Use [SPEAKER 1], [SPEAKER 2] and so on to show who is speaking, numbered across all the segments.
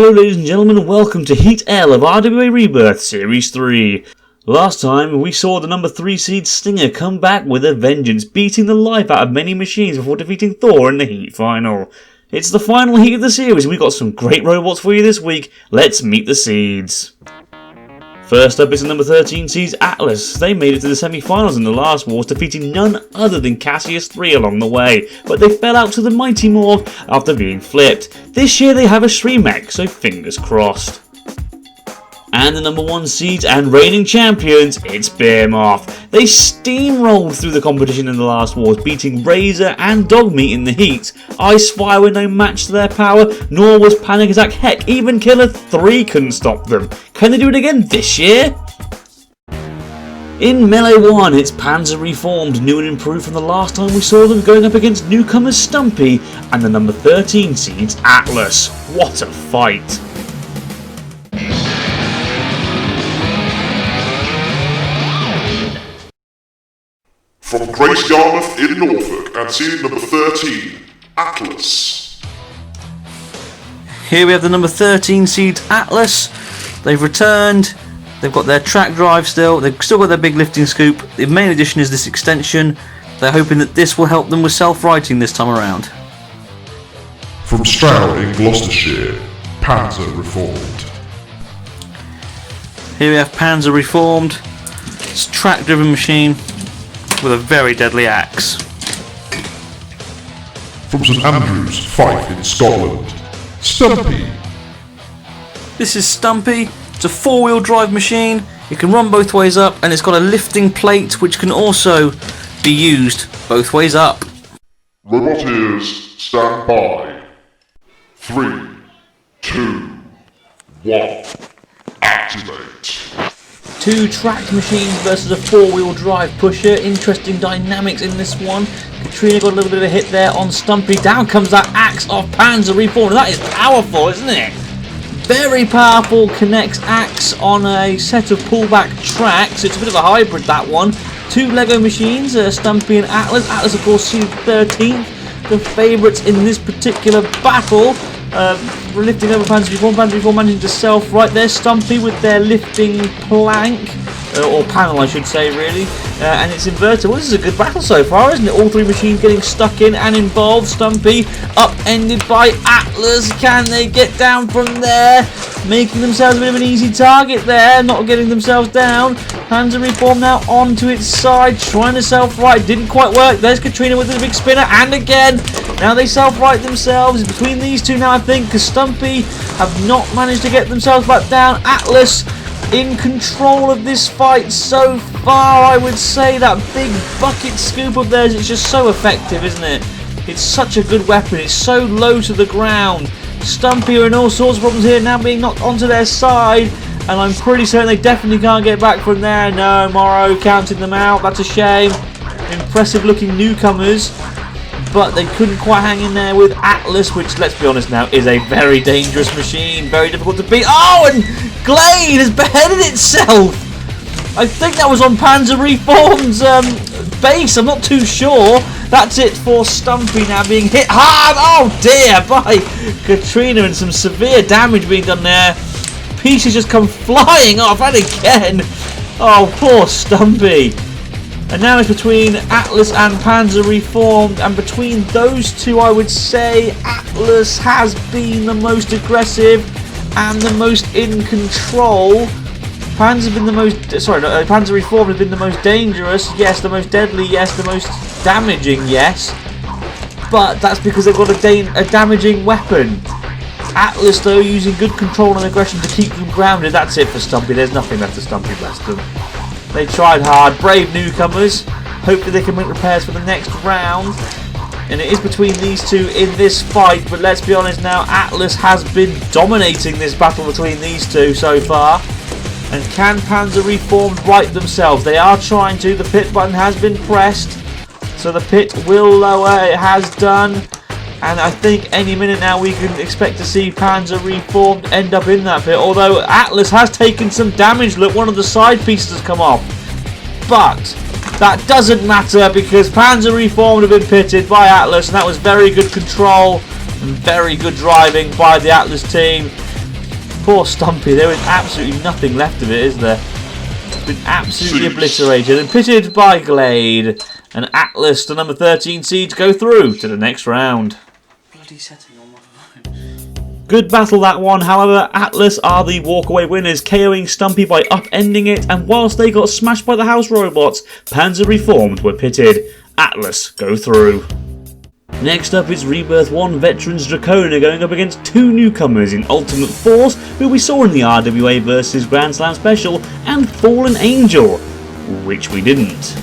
[SPEAKER 1] Hello ladies and gentlemen, and welcome to Heat L of RWA Rebirth Series 3. Last time we saw the number 3 seed Stinger come back with a vengeance, beating the life out of many machines before defeating Thor in the Heat final. It's the final heat of the series, and we've got some great robots for you this week. Let's meet the seeds. First up is the number 13 seeds Atlas. They made it to the semi-finals in the last wars, defeating none other than Cassius 3 along the way, but they fell out to the Mighty Morg after being flipped. This year they have a Shreemech, so fingers crossed. And the number 1 seeds and reigning champions, it's Behemoth. They steamrolled through the competition in the last wars, beating Razor and Dogmeat in the heat. Icefire were no match to their power, nor was Panic Attack. Heck, even Killer 3 couldn't stop them. Can they do it again this year? In Melee 1, it's Panzer reformed, new and improved from the last time we saw them, going up against newcomers Stumpy and the number 13 seeds Atlas. What a fight!
[SPEAKER 2] From Great Yarmouth in Norfolk, and seed number 13, Atlas.
[SPEAKER 3] Here we have the number 13 seeds Atlas. They've returned. They've got their track drive still. They've still got their big lifting scoop. The main addition is this extension. They're hoping that this will help them with self-righting this time around.
[SPEAKER 2] From Stroud in Gloucestershire, Panzer reformed.
[SPEAKER 3] Here we have Panzer reformed. It's a track-driven machine with a very deadly axe.
[SPEAKER 2] From St Andrews, Fife in Scotland, Stumpy.
[SPEAKER 3] This is Stumpy. It's a 4-wheel drive machine. It can run both ways up, and it's got a lifting plate which can also be used both ways up.
[SPEAKER 2] Roboteers, stand by. 3, 2, 1, activate.
[SPEAKER 1] 2 tracked machines versus a 4-wheel drive pusher. Interesting dynamics in this one. Katrina got a little bit of a hit there on Stumpy. Down comes that axe of Panzer reformed. That is powerful, isn't it? Very powerful connects axe on a set of pullback tracks. It's a bit of a hybrid, that one. 2 Lego machines, Stumpy and Atlas. Atlas, of course, seeded 13th. The favourites in this particular battle. Lifting over Panzer reform managing to self-right there. Stumpy with their lifting plank, or panel I should say really, and it's inverted. Well, this is a good battle so far, isn't it? All 3 machines getting stuck in and involved. Stumpy upended by Atlas. Can they get down from there? Making themselves a bit of an easy target there, not getting themselves down. Panzer reform now onto its side, trying to self-right. Didn't quite work. There's Katrina with the big spinner, and again. Now they self-right themselves. It's between these two now, I think, because Stumpy have not managed to get themselves back down. Atlas in control of this fight so far, I would say. That big bucket scoop of theirs is just so effective, isn't it? It's such a good weapon. It's so low to the ground. Stumpy are in all sorts of problems here, now being knocked onto their side, and I'm pretty certain they definitely can't get back from there. No, Morrow counting them out. That's a shame. Impressive looking newcomers, but they couldn't quite hang in there with Atlas, which, let's be honest now, is a very dangerous machine, very difficult to beat. Oh, and Glade has beheaded itself! I think that was on Panzer Reformed's base, I'm not too sure. That's it for Stumpy now being hit hard, oh dear, by Katrina, and some severe damage being done there. Pieces just come flying off, and again. Oh, poor Stumpy. And now it's between Atlas and Panzer Reformed, and between those two I would say Atlas has been the most aggressive and the most in control. Panzer Reformed has been the most dangerous, yes, the most deadly, yes, the most damaging, yes. But that's because they've got a damaging weapon. Atlas, though, using good control and aggression to keep them grounded. That's it for Stumpy. There's nothing left to Stumpy, bless them. They tried hard. Brave newcomers. Hopefully they can make repairs for the next round. And it is between these two in this fight. But let's be honest now, Atlas has been dominating this battle between these two so far. And can Panzer Reformed right themselves? They are trying to. The pit button has been pressed. So the pit will lower. It has done. And I think any minute now we can expect to see Panzer Reformed end up in that pit. Although Atlas has taken some damage. Look, one of the side pieces has come off. But that doesn't matter because Panzer Reformed have been pitted by Atlas. And that was very good control and very good driving by the Atlas team. Poor Stumpy, there is absolutely nothing left of it, is there? It's been absolutely obliterated and pitted by Glade. And Atlas, the number 13 seeds, go through to the next round.
[SPEAKER 3] Bloody setting on my phone.
[SPEAKER 1] Good battle that one, however, Atlas are the walkaway winners, KOing Stumpy by upending it, and whilst they got smashed by the house robots, Panzer Reformed were pitted. Atlas go through. Next up is Rebirth 1 veterans Dracona going up against two newcomers in Ultimate Force, who we saw in the RWA vs Grand Slam Special, and Fallen Angel, which we didn't.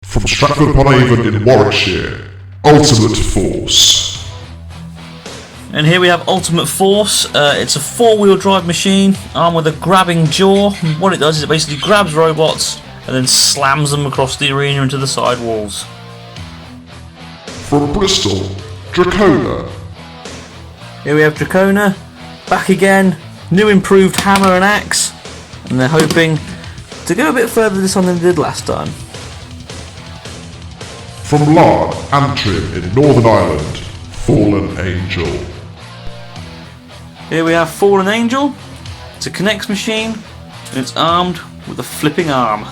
[SPEAKER 2] From Stratford-upon-Avon in Warwickshire, Ultimate Force.
[SPEAKER 3] And here we have Ultimate Force. It's a four-wheel drive machine armed with a grabbing jaw. And what it does is it basically grabs robots and then slams them across the arena into the side walls.
[SPEAKER 2] From Bristol, Dracona.
[SPEAKER 3] Here we have Dracona, back again, new improved hammer and axe, and they're hoping to go a bit further this time than they did last time.
[SPEAKER 2] From Larne, Antrim in Northern Ireland, Fallen Angel.
[SPEAKER 3] Here we have Fallen Angel. It's a Connects machine, and it's armed with a flipping arm.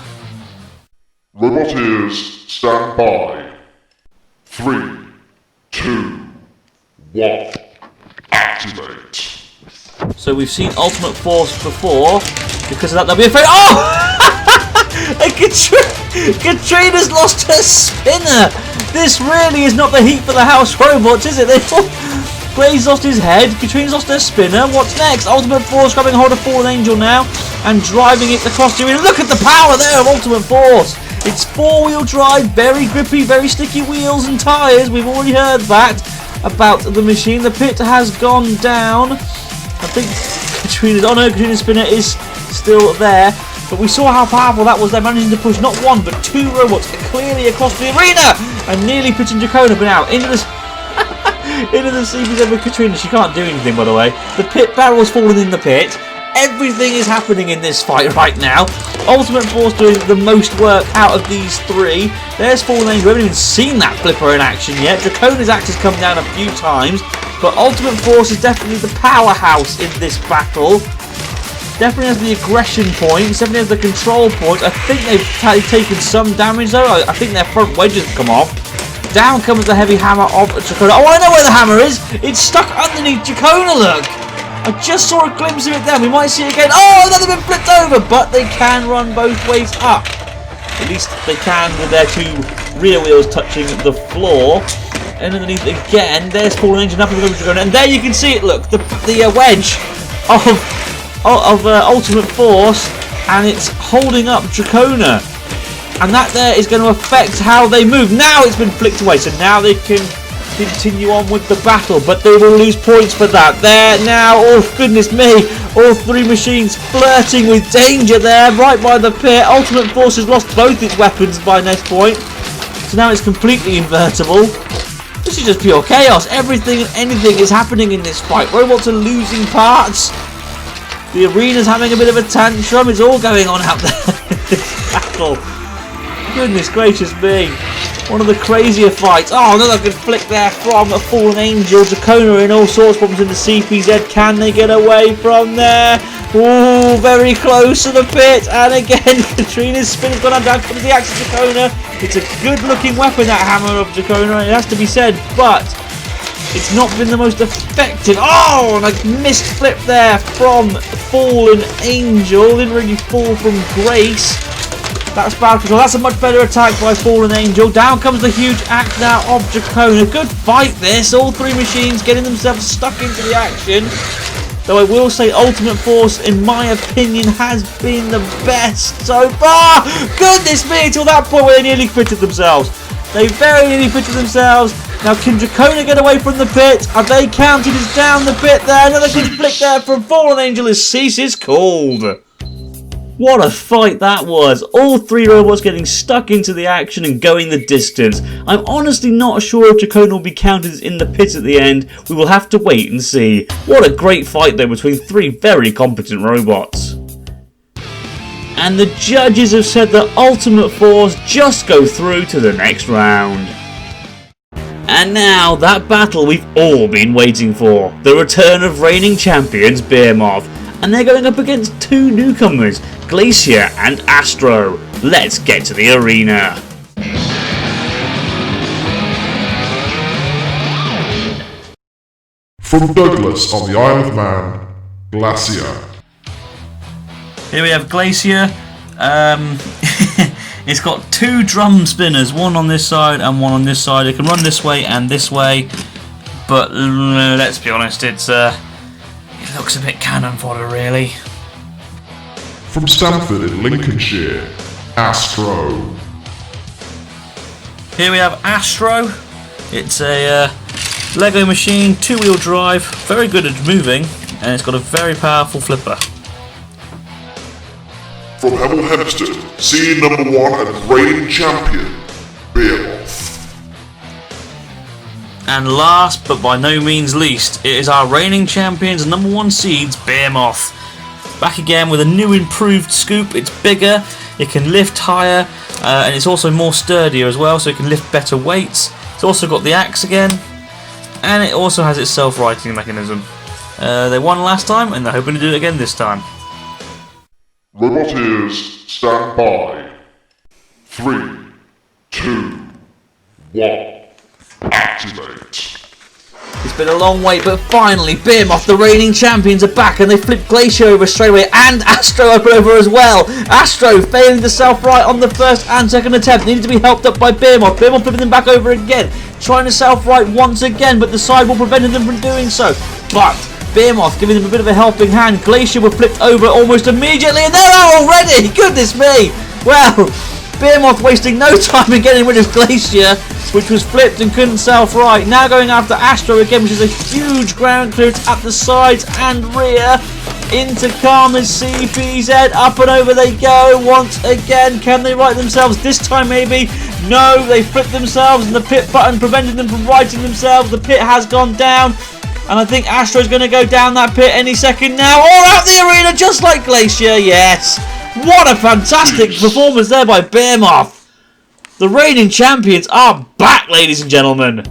[SPEAKER 2] Roboteers, stand by. 3, 2, 1, activate.
[SPEAKER 1] So we've seen Ultimate Force before, because of that they'll be afraid. Oh! And Katrina's lost her spinner! This really is not the heat for the house robots, is it? Blaze lost his head, Katrina's lost her spinner. What's next? Ultimate Force grabbing hold of Fallen Angel now and driving it across the arena. Look at the power there of Ultimate Force! It's four-wheel drive, very grippy, very sticky wheels and tyres. We've already heard that about the machine. The pit has gone down. I think Katrina's spinner is still there. But we saw how powerful that was. They're managing to push not one, but two robots clearly across the arena and nearly pitching Dracona, but now into the CPZ with Katrina. She can't do anything, by the way. The pit barrel's fallen in the pit. Everything is happening in this fight right now. Ultimate Force doing the most work out of these three. There's Fallen Angel. We haven't even seen that flipper in action yet. Dracona's axe has come down a few times, but Ultimate Force is definitely the powerhouse in this battle. Definitely has the aggression points, definitely has the control points. I think they've taken some damage though. I think their front wedges have come off. Down comes the heavy hammer of Dracona. Oh, I know where the hammer is! It's stuck underneath Dracona, look! I just saw a glimpse of it then. We might see it again. Oh, now they've been flipped over! But they can run both ways up. At least they can with their two rear wheels touching the floor. And underneath again, there's Fallen Angel, nothing with Dracona. And there you can see it, look, the wedge of Ultimate Force, and it's holding up Dracona, and that there is going to affect how they move. Now it's been flicked away, so now they can continue on with the battle, but they will lose points for that. There now, oh goodness me, all three machines flirting with danger there, right by the pit. Ultimate Force has lost both its weapons by next point, so now it's completely invertible. This is just pure chaos. Everything and anything is happening in this fight. Robots are losing parts. The arena's having a bit of a tantrum. It's all going on out there in this battle. Goodness gracious me. One of the crazier fights. Oh, another good flick there from a Fallen Angel. Dracona in all sorts of problems in the CPZ. Can they get away from there? Ooh, very close to the pit. And again, Katrina's spin has gone on. Down comes the axe of Dracona. It's a good looking weapon, that hammer of Dracona. It has to be said, but it's not been the most effective. Oh, and a missed flip there from Fallen Angel. Didn't really fall from grace. That's bad control. That's a much better attack by Fallen Angel. Down comes the huge axe now of Dracona. Good fight this. All three machines getting themselves stuck into the action. Though I will say Ultimate Force, in my opinion, has been the best so far. Goodness me, until that point where they nearly fitted themselves. They very nearly fitted themselves. Now can Dracona get away from the pit? Are they counted as down the pit there? Another good flick there from Fallen Angel as cease is called. What a fight that was. All three robots getting stuck into the action and going the distance. I'm honestly not sure if Dracona will be counted as in the pit at the end. We will have to wait and see. What a great fight though between three very competent robots. And the judges have said that Ultimate Force just go through to the next round. And now, that battle we've all been waiting for. The return of reigning champions Behemoth. And they're going up against two newcomers, Glacier and Astro. Let's get to the arena.
[SPEAKER 2] From Douglas on the Isle of Man, Glacier.
[SPEAKER 3] Here we have Glacier. It's got two drum spinners, one on this side and one on this side. It can run this way and this way, but let's be honest, it looks a bit cannon fodder, really.
[SPEAKER 2] From Stamford in Lincolnshire, Astro.
[SPEAKER 3] Here we have Astro. It's a Lego machine, two-wheel drive, very good at moving, and it's got a very powerful flipper.
[SPEAKER 2] From Hemel Hempstead, seed number 1 and reigning champion, Behemoth.
[SPEAKER 3] And last, but by no means least, it is our reigning champions, number 1 seeds, Behemoth. Back again with a new improved scoop. It's bigger, it can lift higher, and it's also more sturdier as well, so it can lift better weights. It's also got the axe again, and it also has its self-righting mechanism. They won last time, and they're hoping to do it again this time.
[SPEAKER 2] Roboteers, stand by. 3, 2, 1, activate.
[SPEAKER 1] It's been a long wait, but finally, Behemoth, the reigning champions, are back, and they flipped Glacier over straight away, and Astro up over as well. Astro failing to self-right on the first and second attempt, needed to be helped up by Behemoth. Behemoth flipping them back over again, trying to self-right once again, but the sidewall prevented them from doing so. But Behemoth giving them a bit of a helping hand. Glacier were flipped over almost immediately, and they're out already! Goodness me! Well, Behemoth wasting no time in getting rid of Glacier, which was flipped and couldn't self-right. Now going after Astro again, which is a huge ground clearance at the sides and rear. Into Karma's CPZ, up and over they go once again. Can they right themselves this time maybe? No, they flipped themselves and the pit button prevented them from righting themselves. The pit has gone down, and I think Astro's going to go down that pit any second now. All out the arena just like Glacier, yes. What a fantastic performance there by Behemoth. The reigning champions are back, ladies and gentlemen.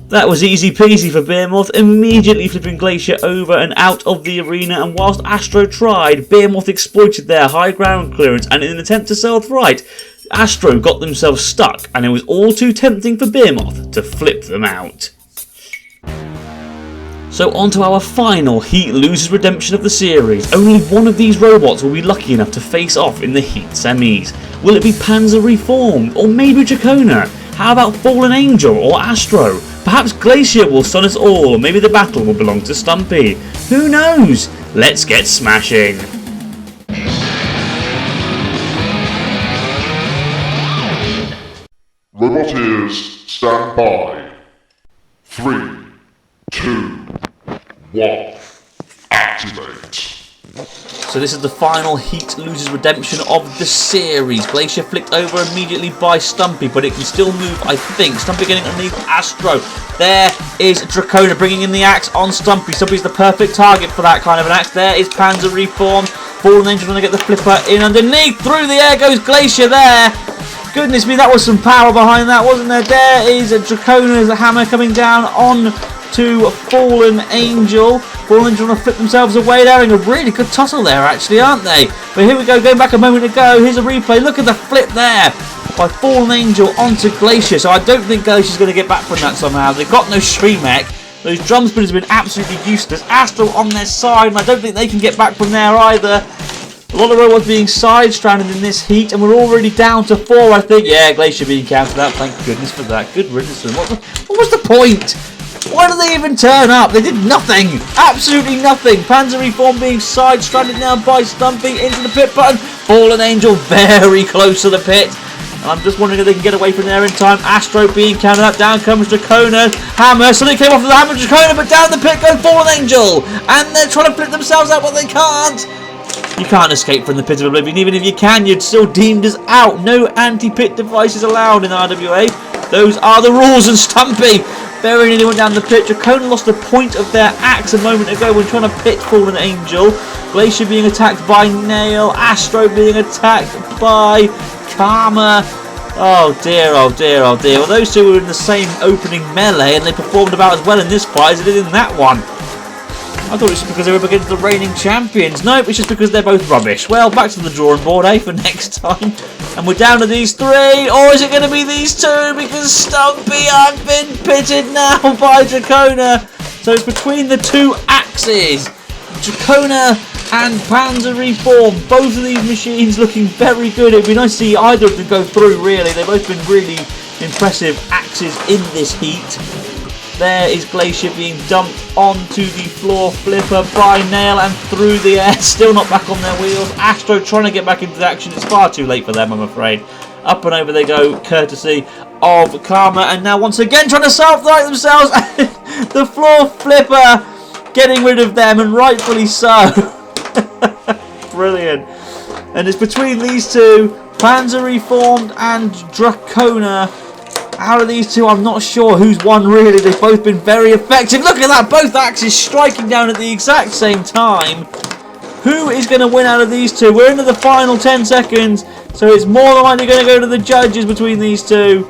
[SPEAKER 1] That was easy peasy for Behemoth, immediately flipping Glacier over and out of the arena, and whilst Astro tried, Behemoth exploited their high ground clearance, and in an attempt to self-right, Astro got themselves stuck, and it was all too tempting for Behemoth to flip them out. So on to our final Heat Losers Redemption of the series. Only one of these robots will be lucky enough to face off in the Heat semis. Will it be Panzer Reformed, or maybe Dracona? How about Fallen Angel or Astro? Perhaps Glacier will stun us all, or maybe the battle will belong to Stumpy. Who knows? Let's get smashing.
[SPEAKER 2] Roboteers, stand by. 3, 2, 1, activate.
[SPEAKER 1] So this is the final Heat Losers Redemption of the series. Glacier flicked over immediately by Stumpy, but it can still move, I think. Stumpy getting underneath Astro. There is Dracona bringing in the axe on Stumpy. Stumpy's the perfect target for that kind of an axe. There is Panzer Reformed. Fallen Angel trying to get the flipper in underneath. Through the air goes Glacier there. Goodness me, that was some power behind that, wasn't there? There is a Dracona's hammer coming down on to Fallen Angel. Fallen Angel want to flip themselves away. They're having a really good tussle there, actually, aren't they? But here we go, going back a moment ago. Here's a replay. Look at the flip there by Fallen Angel onto Glacier. So I don't think Glacier's going to get back from that somehow. They've got no Shremek. Those drum spinners have been absolutely useless. Astro on their side, and I don't think they can get back from there either. A lot of robots being side stranded in this heat, and we're already down to 4, I think. Yeah, Glacier being counted out. Thank goodness for that. Good riddance. What was the point? Why did they even turn up? They did nothing. Absolutely nothing. Panzer Reform being side stranded now by Stumpy into the pit button. Fallen Angel very close to the pit. I'm just wondering if they can get away from there in time. Astro being counted up. Down comes Dracona. Hammer. Something came off of the hammer. Dracona, but down the pit goes Fallen Angel. And they're trying to flip themselves out, but they can't. You can't escape from the pit of oblivion. Even if you can, you're still deemed as out. No anti-pit devices allowed in RWA. Those are the rules. And Stumpy very nearly went down the pit. Dracona lost the point of their axe a moment ago when trying to pit Fallen Angel. Glacier being attacked by Nail. Astro being attacked by Karma. Oh dear, oh dear, oh dear. Well, those two were in the same opening melee and they performed about as well in this fight as they did in that one. I thought it was because they were up against the reigning champions. Nope, it's just because they're both rubbish. Well, back to the drawing board, for next time. And we're down to these three. Or is it going to be these two? Because Stumpy have been pitted now by Dracona. So it's between the two axes. Dracona and Panzer Reform. Both of these machines looking very good. It'd be nice to see either of them go through, really. They've both been really impressive axes in this heat. There is Glacier being dumped onto the floor flipper by Nail and through the air. Still not back on their wheels. Astro trying to get back into the action. It's far too late for them, I'm afraid. Up and over they go, courtesy of Karma. And now once again trying to self-right themselves. The floor flipper getting rid of them, and rightfully so. Brilliant. And it's between these two, Panzer Reformed and Dracona. Out of these two, I'm not sure who's won really. They've both been very effective. Look at that, both axes striking down at the exact same time. Who is going to win out of these two? We're into the final 10 seconds, so it's more than likely going to go to the judges between these two.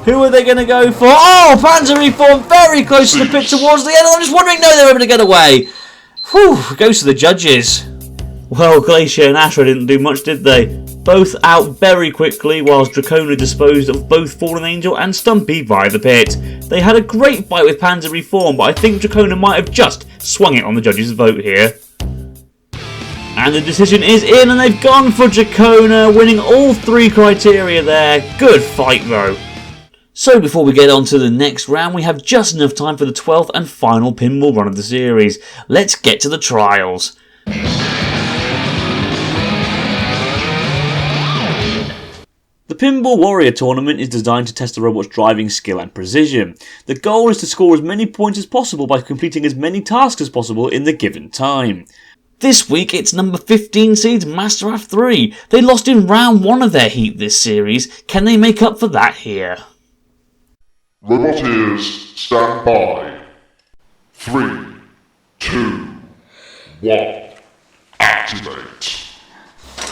[SPEAKER 1] Who are they going to go for? Oh, Panzer Reform very close to the pit towards the end. I'm just wondering, no, they were able to get away. Whew, goes to the judges. Well, Glacier and Astro didn't do much, did they? Both out very quickly, whilst Dracona disposed of both Fallen Angel and Stumpy via the pit. They had a great fight with Panzer Reform, but I think Dracona might have just swung it on the judges' vote here. And the decision is in, and they've gone for Dracona, winning all three criteria there. Good fight, though. So before we get on to the next round, we have just enough time for the 12th and final pinball run of the series. Let's get to the trials. The Pinball Warrior tournament is designed to test the robot's driving skill and precision. The goal is to score as many points as possible by completing as many tasks as possible in the given time. This week it's number 15 seeds Master F3. They lost in round 1 of their heat this series. Can they make up for that here?
[SPEAKER 2] Roboteers, stand by. 3, 2, 1, activate.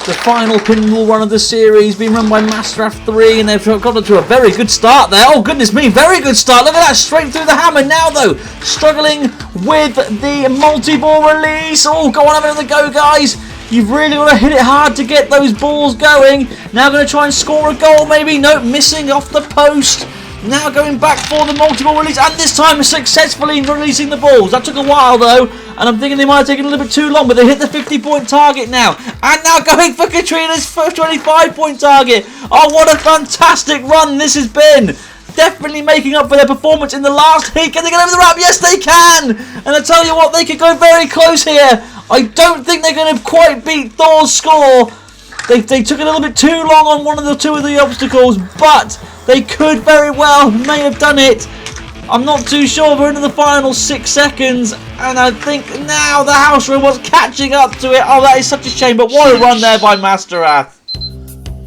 [SPEAKER 1] The final pinball run of the series being run by Master F3, and they've got to a very good start there. Oh goodness me, very good start. Look at that, straight through the hammer. Now though, struggling with the multi-ball release. Oh, go on, have another go, guys. You've really got to hit it hard to get those balls going. Now going to try and score a goal maybe. Nope, missing off the post. Now going back for the multi-ball release, and this time successfully releasing the balls. That took a while though, and I'm thinking they might have taken a little bit too long, but they hit the 50-point target now. And now going for Katrina's first 25-point target. Oh, what a fantastic run this has been. Definitely making up for their performance in the last heat. Can they get over the ramp? Yes, they can. And I tell you what, they could go very close here. I don't think they're going to quite beat Thor's score. They took a little bit too long on one of the two of the obstacles, but they could very well may have done it. I'm not too sure. We're into the final 6 seconds, and I think now the house robot's catching up to it. Oh, that is such a shame, but what a run there by Master Ath.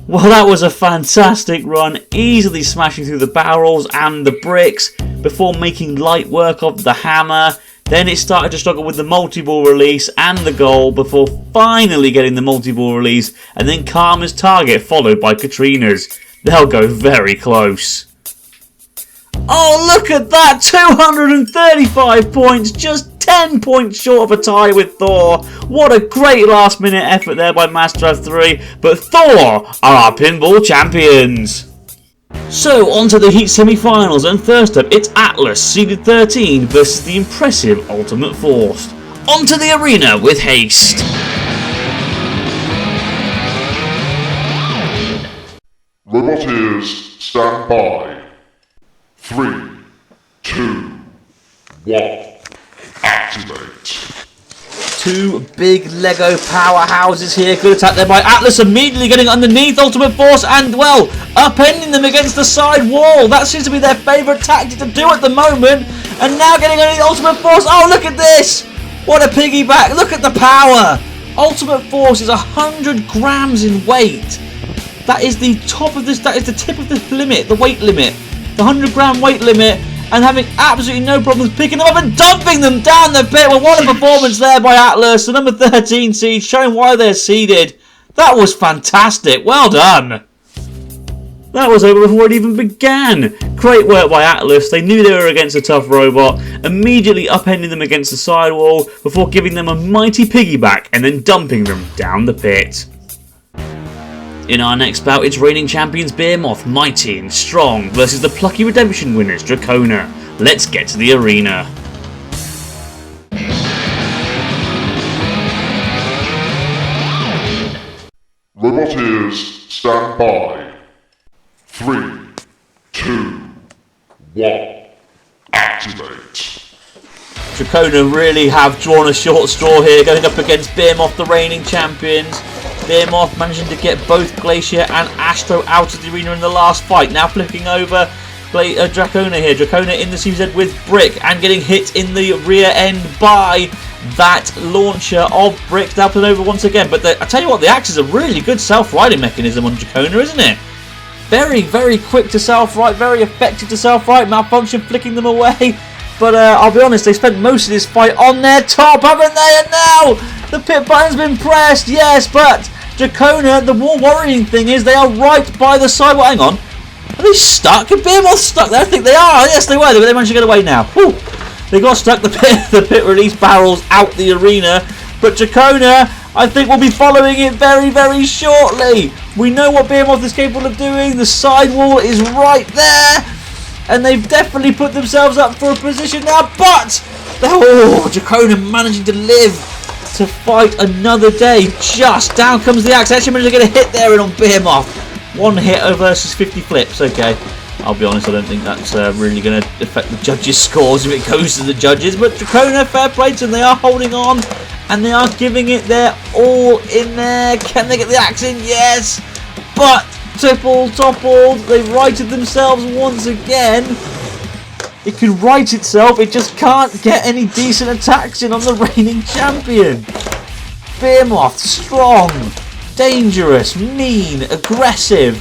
[SPEAKER 1] Well, that was a fantastic run, easily smashing through the barrels and the bricks before making light work of the hammer. Then it started to struggle with the multi-ball release and the goal before finally getting the multi-ball release, and then Karma's target followed by Katrina's. They'll go very close. Oh, look at that! 235 points, just 10 points short of a tie with Thor. What a great last minute effort there by Master F3, but Thor are our pinball champions. So, on to the Heat semi-finals, and first up, it's Atlas, seeded 13, versus the impressive Ultimate Force. On to the arena with haste.
[SPEAKER 2] Roboteers, stand by. 3, 2, 1, activate.
[SPEAKER 1] Two big Lego powerhouses here. Good attack there by Atlas, immediately getting underneath Ultimate Force and, well, upending them against the side wall. That seems to be their favourite tactic to do at the moment. And now getting underneath Ultimate Force. Oh, look at this! What a piggyback. Look at the power. Ultimate Force is 100 grams in weight. That is the top of this, that is the tip of the limit, the weight limit. The 100 gram weight limit. And having absolutely no problems picking them up and dumping them down the pit. Well, what a performance there by Atlas, the number 13 seed, showing why they're seeded. That was fantastic. Well done. That was over before it even began. Great work by Atlas. They knew they were against a tough robot, immediately upending them against the sidewall before giving them a mighty piggyback and then dumping them down the pit. In our next bout, it's reigning champions Behemoth, mighty and strong, versus the plucky redemption winners Dracona. Let's get to the arena.
[SPEAKER 2] Roboteers, stand by. 3, 2, 1, activate.
[SPEAKER 1] Dracona really have drawn a short straw here, going up against Behemoth, the reigning champions. Behemoth managing to get both Glacier and Astro out of the arena in the last fight. Now flipping over Dracona here. Dracona in the CZ with Brick and getting hit in the rear end by that launcher of Brick. Now put over once again. But I tell you what, the axe is a really good self-riding mechanism on Dracona, isn't it? Very, very quick to self-ride, very effective to self-ride. Malfunction flicking them away. But I'll be honest, they spent most of this fight on their top, haven't they? And now the pit button's been pressed, yes, but Dracona, the more worrying thing is they are right by the side. Well, hang on. Are they stuck? Are Behemoth stuck there? I think they are. Yes, they were. They managed to get away now. Whew. They got stuck. The pit release barrels out the arena. But Dracona, I think, will be following it very, very shortly. We know what Behemoth is capable of doing. The sidewall is right there. And they've definitely put themselves up for a position now. But, Dracona managing to live to fight another day. Just down comes the axe. Actually managed to get a hit there in on Behemoth. One hit versus 50 flips. Okay, I'll be honest, I don't think that's really going to affect the judges' scores if it goes to the judges. But Dracona, fair play to them. They are holding on and they are giving it their all in there. Can they get the axe in? Yes. But toppled. They've righted themselves once again. It can right itself, it just can't get any decent attacks in on the reigning champion. Behemoth, strong, dangerous, mean, aggressive,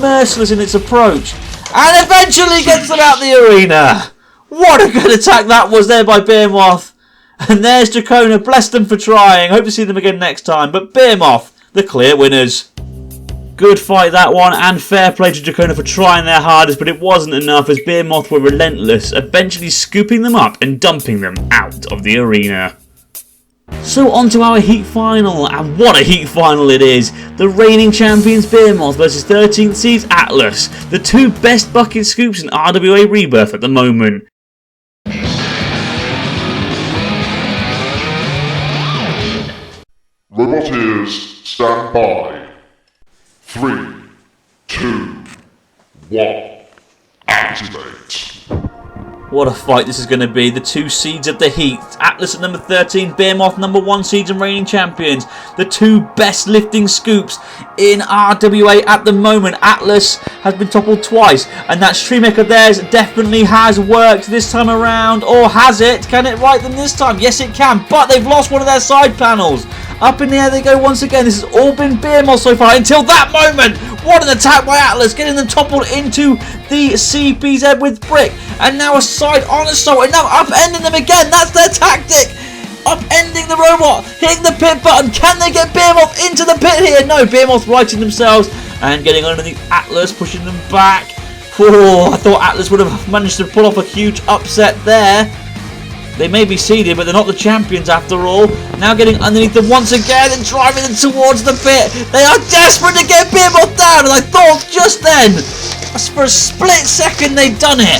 [SPEAKER 1] merciless in its approach, and eventually gets them out the arena. What a good attack that was there by Behemoth. And there's Dracona, bless them for trying. Hope to see them again next time. But Behemoth, the clear winners. Good fight that one, and fair play to Dracona for trying their hardest, but it wasn't enough as Behemoth were relentless, eventually scooping them up and dumping them out of the arena. So on to our heat final, and what a heat final it is. The reigning champions Behemoth versus 13th seeds Atlas, the two best bucket scoops in RWA Rebirth at the moment.
[SPEAKER 2] Roboteers, stand by. 3, 2, 1, activate.
[SPEAKER 1] What a fight this is going to be. The two seeds of the heat. Atlas at number 13, Behemoth number 1 seeds and reigning champions. The two best lifting scoops in RWA at the moment. Atlas has been toppled twice, and that stream hack of theirs definitely has worked this time around. Or has it? Can it right them this time? Yes, it can, but they've lost one of their side panels. Up in the air they go once again. This has all been Behemoth so far until that moment. What an attack by Atlas, getting them toppled into the CPZ with Brick. And now a side on assault, and now upending them again. That's their tactic. Upending the robot, hitting the pit button. Can they get Behemoth into the pit here? No, Behemoth righting themselves and getting underneath Atlas, pushing them back. Oh, I thought Atlas would have managed to pull off a huge upset there. They may be seeded, but they're not the champions after all. Now getting underneath them once again and driving them towards the pit. They are desperate to get Behemoth down, and I thought just then, for a split second, they'd done it.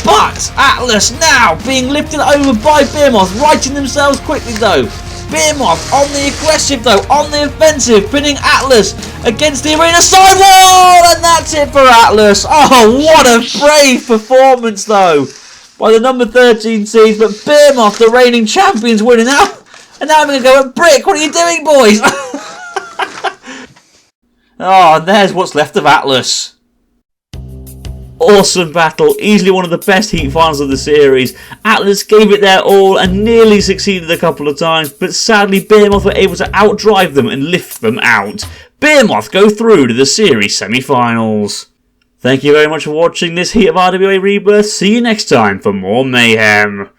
[SPEAKER 1] But Atlas now being lifted over by Behemoth, righting themselves quickly though. Behemoth on the aggressive though, on the offensive, pinning Atlas against the arena sidewall, and that's it for Atlas. Oh, what a brave performance though by the number 13 seeds, but Behemoth, the reigning champions, winning now. And now I'm going to go at Brick. What are you doing, boys? Oh, and there's what's left of Atlas. Awesome battle, easily one of the best heat finals of the series. Atlas gave it their all and nearly succeeded a couple of times, but sadly Behemoth were able to outdrive them and lift them out. Behemoth go through to the series semi-finals. Thank you very much for watching this heat of RWA Rebirth. See you next time for more mayhem.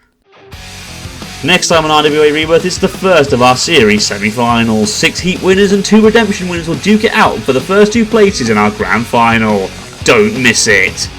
[SPEAKER 1] Next time on RWA Rebirth, it's the first of our series semi-finals. 6 heat winners and 2 redemption winners will duke it out for the first 2 places in our grand final. Don't miss it.